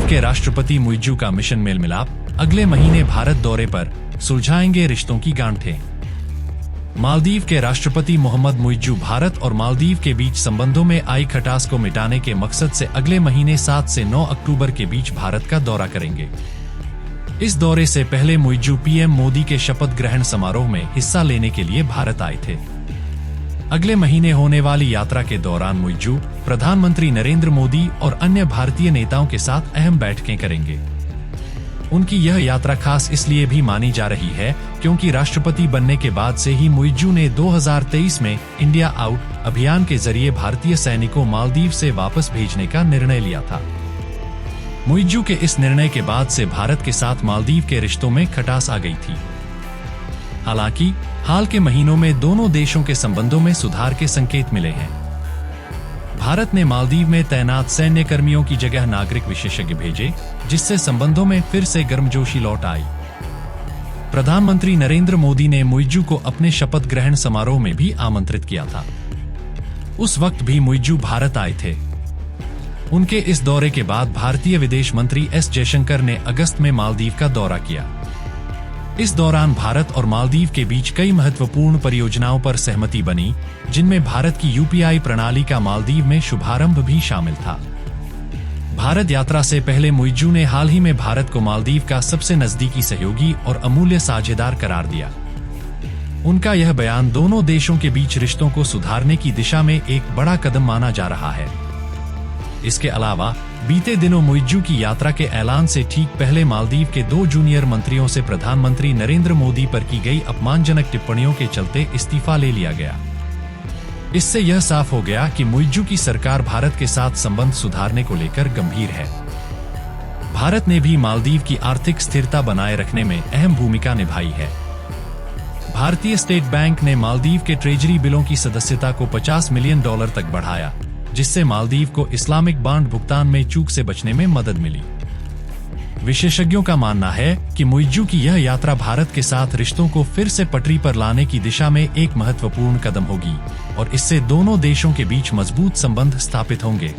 के राष्ट्रपति मुइज्जू का मिशन मेल मिलाप, अगले महीने भारत दौरे पर, सुलझाएंगे रिश्तों की गांठें। मालदीव के राष्ट्रपति मोहम्मद मुइज्जू भारत और मालदीव के बीच संबंधों में आई खटास को मिटाने के मकसद से अगले महीने 7 से 9 अक्टूबर के बीच भारत का दौरा करेंगे। इस दौरे से पहले मुइज्जू पीएम मोदी के शपथ ग्रहण समारोह में हिस्सा लेने के लिए भारत आए थे। अगले महीने होने वाली यात्रा के दौरान मुइज्जू प्रधानमंत्री नरेंद्र मोदी और अन्य भारतीय नेताओं के साथ अहम बैठकें करेंगे। उनकी यह यात्रा खास इसलिए भी मानी जा रही है क्योंकि राष्ट्रपति बनने के बाद से ही मुइज्जू ने 2023 में इंडिया आउट अभियान के जरिए भारतीय सैनिकों मालदीव से वापस भेजने का निर्णय लिया था। मुइज्जू के इस निर्णय के बाद से भारत के साथ मालदीव के रिश्तों में खटास आ गई थी। हालांकि हाल के महीनों में दोनों देशों के संबंधों में सुधार के संकेत मिले हैं। भारत ने मालदीव में तैनात सैन्य कर्मियों की जगह नागरिक विशेषज्ञ भेजे, जिससे संबंधों में फिर से गर्मजोशी लौट आई। प्रधानमंत्री नरेंद्र मोदी ने मुइज्जू को अपने शपथ ग्रहण समारोह में भी आमंत्रित किया था। उस वक्त भी मुइज्जू भारत आए थे। उनके इस दौरे के बाद भारतीय विदेश मंत्री एस जयशंकर ने अगस्त में मालदीव का दौरा किया। इस दौरान भारत और मालदीव के बीच कई महत्वपूर्ण परियोजनाओं पर सहमति बनी, जिनमें भारत की यूपीआई प्रणाली का मालदीव में शुभारंभ भी शामिल था। भारत यात्रा से पहले मुइज्जू ने हाल ही में भारत को मालदीव का सबसे नजदीकी सहयोगी और अमूल्य साझेदार करार दिया। उनका यह बयान दोनों देशों के बीच रिश्तों को सुधारने की दिशा में एक बड़ा कदम माना जा रहा है। इसके अलावा बीते दिनों मुइज्जू की यात्रा के ऐलान से ठीक पहले मालदीव के 2 जूनियर मंत्रियों से प्रधानमंत्री नरेंद्र मोदी पर की गई अपमानजनक टिप्पणियों के चलते इस्तीफा ले लिया गया। इससे यह साफ हो गया कि मुइज्जू की सरकार भारत के साथ संबंध सुधारने को लेकर गंभीर है। भारत ने भी मालदीव की आर्थिक स्थिरता बनाए रखने में अहम भूमिका निभाई है। भारतीय स्टेट बैंक ने मालदीव के ट्रेजरी बिलों की सदस्यता को $50 मिलियन तक बढ़ाया, जिससे मालदीव को इस्लामिक बांड भुगतान में चूक से बचने में मदद मिली। विशेषज्ञों का मानना है कि मुइज्जू की यह यात्रा भारत के साथ रिश्तों को फिर से पटरी पर लाने की दिशा में एक महत्वपूर्ण कदम होगी और इससे दोनों देशों के बीच मजबूत संबंध स्थापित होंगे।